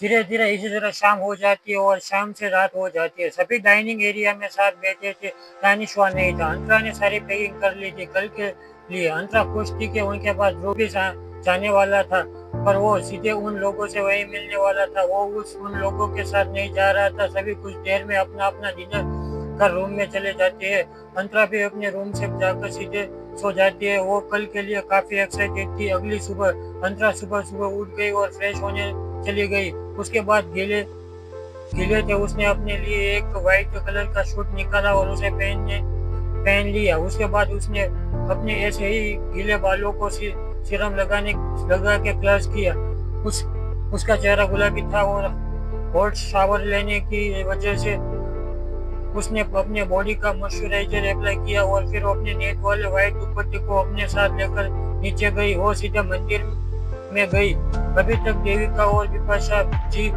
धीरे धीरे इसी तरह शाम हो जाती है और शाम से रात हो जाती है। सभी डाइनिंग एरिया में साथ बैठे थे। दानिश वहाँ नहीं था। अंतरा ने सारी पैकिंग कर ली थी कल के लिए। अंतरा खुश थी कि उनके पास जो भी जाने वाला था, पर वो सीधे उन लोगों से वही मिलने वाला था। वो उन लोगों के साथ नहीं जा रहा था। सभी कुछ देर में अपना अपना डिनर कर रूम में चले जाते हैं। अंतरा भी अपने रूम से जाकर सीधे सो जाती है। वो कल के लिए काफी एक्साइटेड थी। अगली सुबह अंतरा सुबह सुबह उठ गई और फ्रेश होने चली गई। उसके बाद गीले गीले थे। उसने अपने लिए एक व्हाइट कलर का सूट निकाला और उसे पहन लिया। उसके बाद उसने अपने ऐसे ही गीले बालों को सीरम लगा के ब्रश किया। उस उसका चेहरा गुलाबी था और हॉट शावर लेने की वजह से उसने अपने बॉडी का मॉइस्चराइजर अप्लाई किया और फिर अपने नेट वाले व्हाइट दुपट्टे को अपने साथ लेकर नीचे गई। वो सीधे मंदिर में गई। अभी तक देविका और विपाशा जी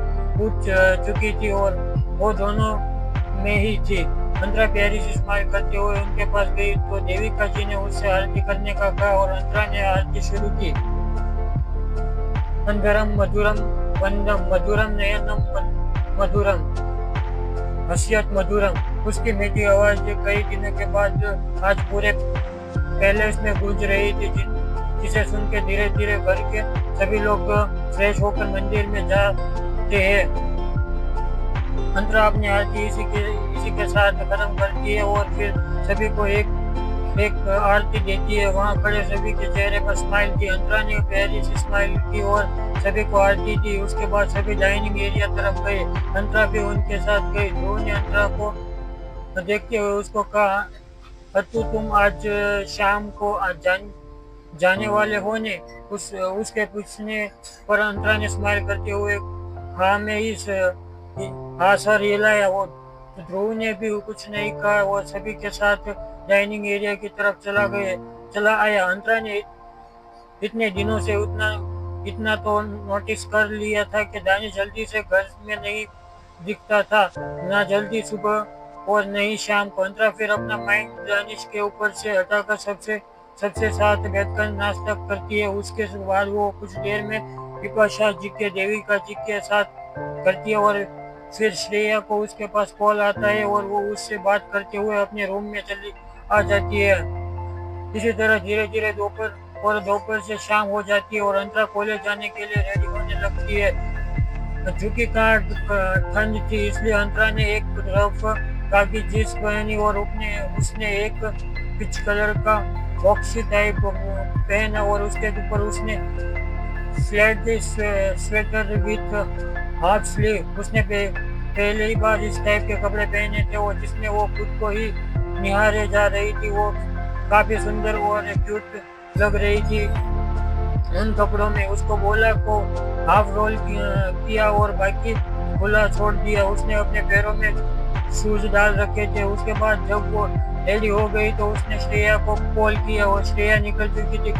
उठ चुकी थी और वो दोनों में ही थी। अंतरा प्यारी से स्माइल करते हुए उनके पास गई तो देविका जी ने उससे आरती करने का कहा और अंतरा ने आरती शुरू की। अंधरम मधुरम वंदम मधुरम नयनम मधुरम हसियत मधुरम। उसकी मीठी आवाज कई दिनों के बाद आज पूरे पैलेस में गूंज रही थी, जिसे सुन के धीरे धीरे घर के सभी लोग फ्रेश होकर मंदिर में जाते हैं। अंतरा अपनी आरती इसी के साथ खत्म करती है और फिर सभी को एक एक आरती देती है। वहाँ खड़े सभी के चेहरे पर स्माइल थी। अंतरा ने प्यारी सी स्माइल की और सभी को आरती दी। उसके बाद सभी डाइनिंग एरिया तरफ गए। अंतरा भी उनके साथ गई। ध्रुव ने अंतरा को देखते हुए उसको कहा, अतु तुम आज शाम को जाने वाले हो ने? उसके पूछने पर अंतरा ने स्माइल करते हुए हाँ मैं इस हाँ सर हिलाया। वो ध्रुव ने भी कुछ नहीं कहा। वो सभी के साथ डाइनिंग एरिया की तरफ चला आया। अंतरा ने इतने दिनों से इतना तो नोटिस कर लिया था कि दानिश जल्दी से घर में नहीं दिखता था, ना जल्दी सुबह और नहीं शाम को। अंतरा फिर अपना माइंड दानिश के ऊपर से हटाकर सबसे साथ बैठकर नाश्ता करती है। उसके बाद वो कुछ देर में विपाशा जी के देविका जी के साथ करती है और फिर श्रेया को उसके पास कॉल आता है और वो उससे बात करते हुए अपने रूम में चली आ जाती है। इसी तरह धीरे धीरे दोपहर से शाम हो जाती है और अंतरा कॉलेज जाने के लिए रेडी होने लगती है। चूंकि कहाँ ठंड थी इसलिए अंतरा ने एक तरफ काकी जींस पहनी और उसने एक पिच कलर का बॉक्सी टाइप पहना और उसके ऊपर उसने flat sweater with half sleeve. उसने पहली ही बार इस टाइप के कपड़े पहने थे और जिसमें वो खुद को ही निहारे जा रही थी। वो काफी सुंदर और क्यूट लग रही थी उन कपड़ों में। उसको बोला को हाफ रोल किया और बाकी खुला छोड़ दिया। उसने अपने पैरों में शूज डाल रखे थे। उसके बाद जब वो रेडी हो गई तो उसने श्रेया को कॉल किया और श्रेया निकल चुकी थी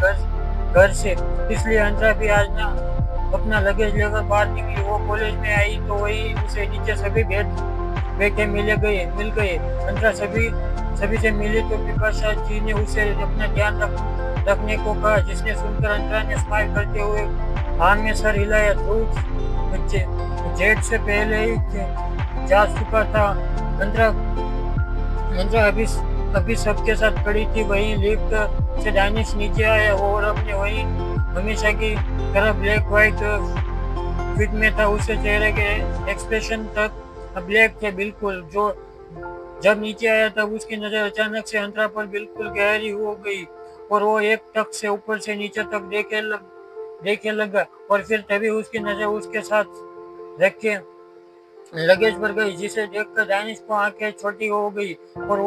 घर से, इसलिए अंतरा भी आज ना अपना लगेज लेकर बाहर निकली। वो कॉलेज में आई तो वही उसे नीचे सभी बैठे मिल गए। अंतरा सभी से मिली तो विपाशा जी ने उसे अपना ध्यान रखने को कहा, जिसने सुनकर अंतरा ने स्माइल करते हुए हाँ में सर हिलाया। ध्रुव जेट से पहले ही जा चुका था। अंतरा अभी सबके साथ खड़ी थी। वहीं लिफ्ट से दानिश नीचे आया और अपने वही हमेशा की तरह ब्लैक व्हाइट फिट में था। उसके चेहरे के एक्सप्रेशन तक ब्लैक थे बिल्कुल। जब नीचे आया तब उसकी नजर अचानक से अंतरा पर बिल्कुल गहरी हो गई और वो एक टक से ऊपर से नीचे तक देखे लगा और फिर तभी उसकी नजर उसके साथ रखे लगेज पर गई, जिसे देखकर दानिश को आंखें छोटी हो गई और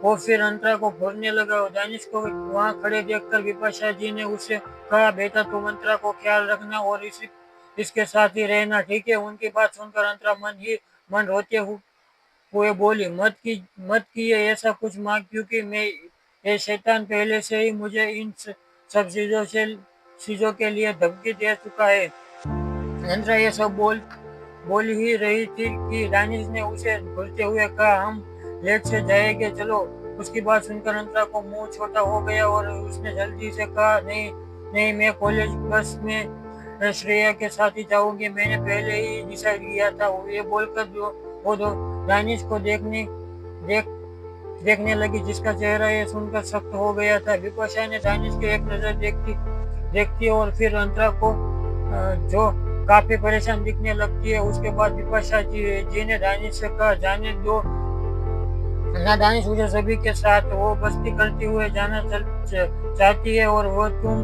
वो फिर अंतरा को घूरने लगा। दानिश को वहां खड़े देखकर विपाशा जी ने उससे कहा, बेटा तुम अंतरा को ख्याल रखना और इसके साथ ही रहना, ठीक है? उनकी बात सुनकर अंतरा मन रोते हुए बोली, मत कीजिए ऐसा कुछ माँ, क्योंकि मैं ये शैतान पहले से ही मुझे इन सब चीजों के लिए धमकी दे चुका है। अंतरा ये सब बोल ही रही थी कि दानिश ने उसे बोलते हुए कहा, हम लेट से जाएंगे, चलो। उसकी बात सुनकर अंतरा को मुंह छोटा हो गया और उसने जल्दी से कहा, नहीं नहीं, मैं कॉलेज बस में मैं श्रेया के साथ ही जाऊंगी, मैंने पहले ही डिसाइड किया था। ये बोलकर जो वो दो दानिश को देखने लगी, जिसका चेहरा ये सुनकर सख्त हो गया था। विपाशा ने दानिश की एक नजर देखती और फिर अंतरा को जो काफी परेशान दिखने लगती है। उसके बाद विपाशा जी ने दानिश से कहा, जाने दो ना दानिश, मुझे सभी के साथ वो बस्ती करते हुए जाना चाहती है और वो तुम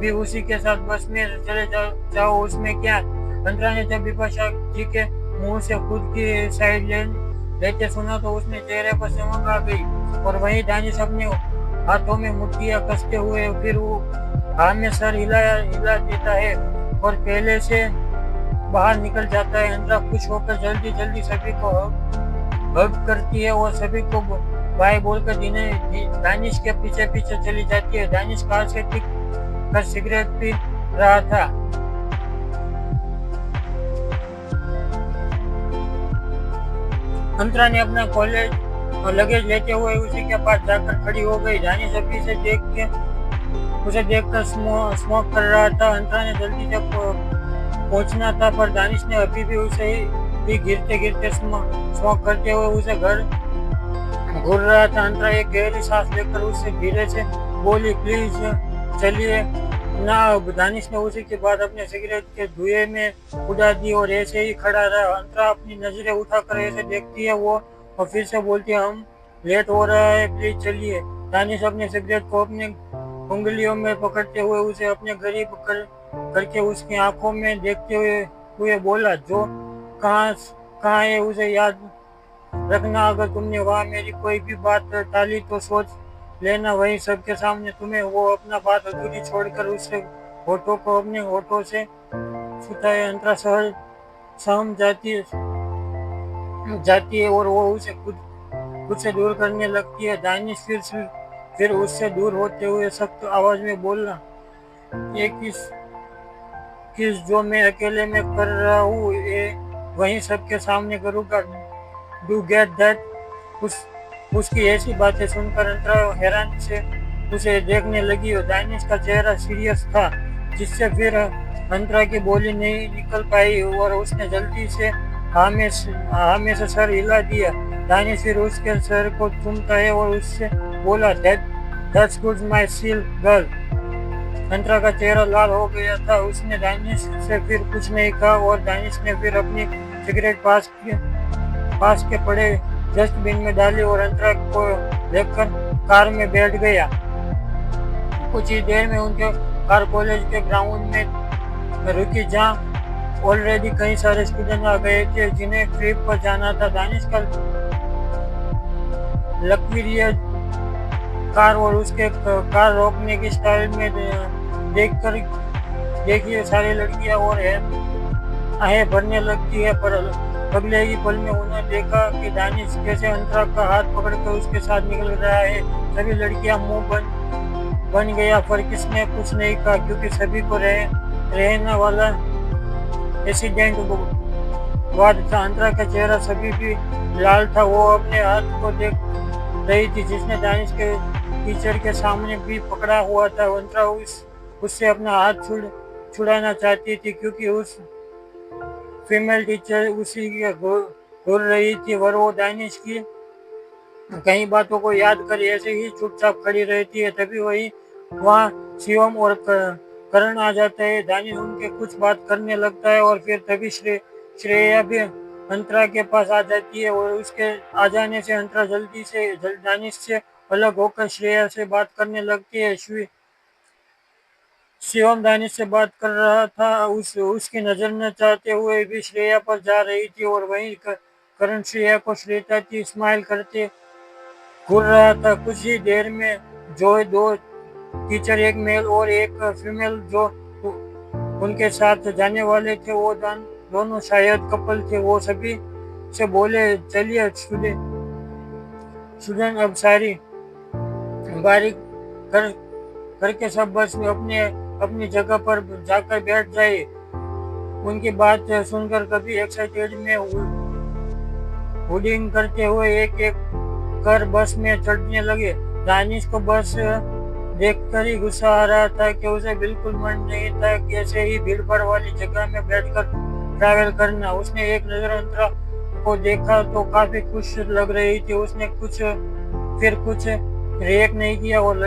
भी उसी के साथ बस में चले जाओ, उसमें क्या। अंतरा ने जब विपाशा जी के मुंह से खुद की साइड लेते सुना तो उसने चेहरे पर चमक आ गई। और वहीं दानिश अपने हाथों में मुट्ठियां कसते हुए फिर वो हाँ में सर हिला देता है और पहले से बाहर निकल जाता है। अंतरा खुश होकर जल्दी सभी को हग करती है और सभी को बाय बोलकर दानिश के पीछे चली जाती है। दानिश कार से टिक कर सिगरेट पी रहा था। अंतरा ने अपना कॉलेज और लगेज लेते हुए उसी के पास जाकर खड़ी हो गई। दानिश अभी से उसे देखकर स्मोक कर रहा था। अंतरा ने जल्दी से पहुंचना था, पर दानिश ने अभी भी उसे ही गिरते स्मोक करते हुए उसे घर घूर रहा था। अंतरा एक गहरी सांस लेकर उससे धीरे से बोली, प्लीज चलिए ना। दानिश ने उसी के बाद अपने सिगरेट के धुएं में उड़ा दी और ऐसे ही खड़ा रहा। अंतरा अपनी नजरें उठाकर ऐसे देखती है वो और फिर से बोलती है, हम लेट हो रहा है, प्लीज चलिए। दानिश अपने सिगरेट को अपने उंगलियों में पकड़ते हुए उसे अपने करीब करके उसकी आंखों में देखते हुए बोला, जो कहाँ है उसे याद रखना। अगर तुमने वहाँ मेरी कोई भी बात टाली तो सोच लेना, वही सबके सामने तुम्हें वो अपना बात अधूरी छोड़कर उससे होठों को अपने होठों से छूता है। अंतरा सहम जाती है और वो उसे खुद से दूर करने लगती है। दानिश फिर उससे दूर होते हुए सख्त आवाज में बोलना, ये किस जो मैं अकेले में कर रहा हूँ, ये वहीं सबके सामने करूँगा। Do get that. उसकी ऐसी बातें सुनकर अंतरा हैरान से उसे देखने लगी और दानिश का चेहरा सीरियस था, जिससे फिर अंतरा की बोली नहीं निकल पाई और उसने जल्दी से हाँ में से सर हिला दिया। दानिश फिर उसके सर को चूमता है और उससे बोला, that's good my seal girl. Antara का चेहरा लाल हो गया था। उसने दानिश से फिर कुछ नहीं कहा और दानिश ने फिर अपनी सिगरेट पास के पड़े डस्टबिन में डाली और अंतरा को देखकर कार में बैठ गया। कुछ ही देर में उनके कार कॉलेज के ग्राउंड में रुकी, जहाँ ऑलरेडी कई सारे स्टूडेंट आ गए थे जिन्हें ट्रिप पर जाना था। दानिश का लकवीरिया कार और उसके कार रोकने की स्टाइल में देखिए सारी लड़कियां और आहें भरने लगती है, पर अगले ही पल में उन्होंने देखा कि दानिश कैसे अंतरा का हाथ पकड़कर उसके साथ निकल रहा है। सभी लड़कियां मुंह बन गया, पर किसने कुछ नहीं कहा क्योंकि सभी को रहने वाला एक्सीडेंट बाद था। अंतरा का चेहरा सभी भी लाल था। वो अपने हाथ को देख रही थी जिसने दानिश के टीचर के सामने भी पकड़ा हुआ था। अंतरा उससे अपना हाथ छुड़ाना चाहती थी क्योंकि उस फीमेल टीचर उसी के घूर रही थी और वो दानिश की कई बातों को याद कर ऐसे ही चुपचाप खड़ी रहती है। तभी वहाँ शिवम और करण आ जाता है। दानिश उनके कुछ बात करने लगता है और फिर तभी श्रेया भी अंतरा के पास आ जाती है और उसके आ जाने से अंतरा जल्दी दानिश से अलग होकर श्रेया से बात करने लगती है। शिवम दानिश से बात कर रहा था, उसकी नजर न चाहते हुए भी श्रेया पर जा रही थी और वहीं करण श्रेया को श्रेताती स्माइल करते घूर रहा था। कुछ ही देर में जो दो टीचर, एक मेल और एक फीमेल, जो उनके साथ जाने वाले थे, वो दोनों शायद कपल थे। वो सभी से बोले, चलिए स्टूडेंट अब सारी बारी करके सब बस अपनी जगह पर जाकर बैठ जाए। उनकी बात सुनकर कभी एक्साइटेड में हुडिंग करते हुए एक कर बस में चढ़ने लगे। दानिश को बस देखकर ही गुस्सा आ रहा था कि उसे बिल्कुल मन नहीं था कि ऐसे ही भीड़-भाड़ वाली जगह में बैठकर ट्रैवल करना। उसने एक नज़र अंतरा को देखा तो काफी खुश लग रही थी। उसने कुछ रिएक्ट नहीं किया और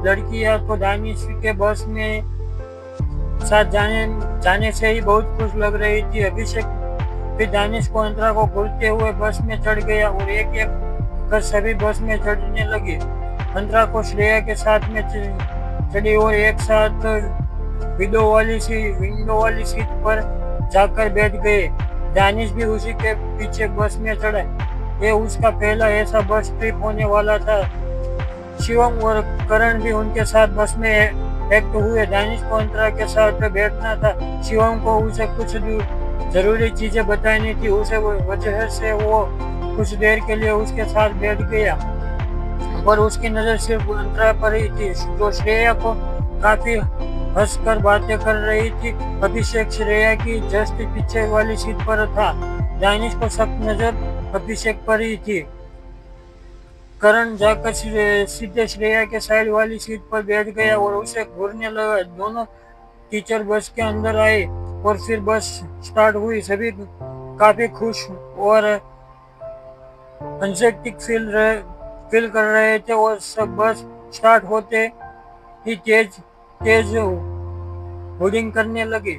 लड़कियां तो दानिश के बस में साथ जाने से ही बहुत खुश लग रही थी। अभिषेक फिर दानिश को अंतरा को भूलते हुए बस में चढ़ गया और एक एक कर सभी बस में चढ़ने लगे। अंतरा को श्रेया के साथ में चढ़ी और एक साथ विंडो वाली सीट पर जाकर बैठ गए। दानिश भी उसी के पीछे बस में चढ़ा। ये उसका पहला ऐसा बस ट्रिप होने वाला था। शिवम और करण भी उनके साथ बस में एक्ट हुए। दानिश को अंतरा के साथ बैठना था। शिवम को उसे कुछ जरूरी चीजें बतानी थी। उसे वजह से वो कुछ देर के लिए उसके साथ बैठ गया, पर उसकी नजर सिर्फ अंतरा पर ही थी, जो श्रेया को काफी हंसकर बातें कर रही थी। अभिषेक श्रेया की जस्ट पीछे वाली सीट पर था। दानिश को सब नजर अभिषेक पर ही थी। करण जाकर सीधे श्रेया के साइड वाली सीट पर बैठ गया और उसे घूरने लगा। दोनों टीचर बस के अंदर आए और फिर बस स्टार्ट हुई। सभी काफी खुश और एंग्जाइटी फील कर रहे थे और सब बस स्टार्ट होते ही तेज होर्डिंग करने लगे।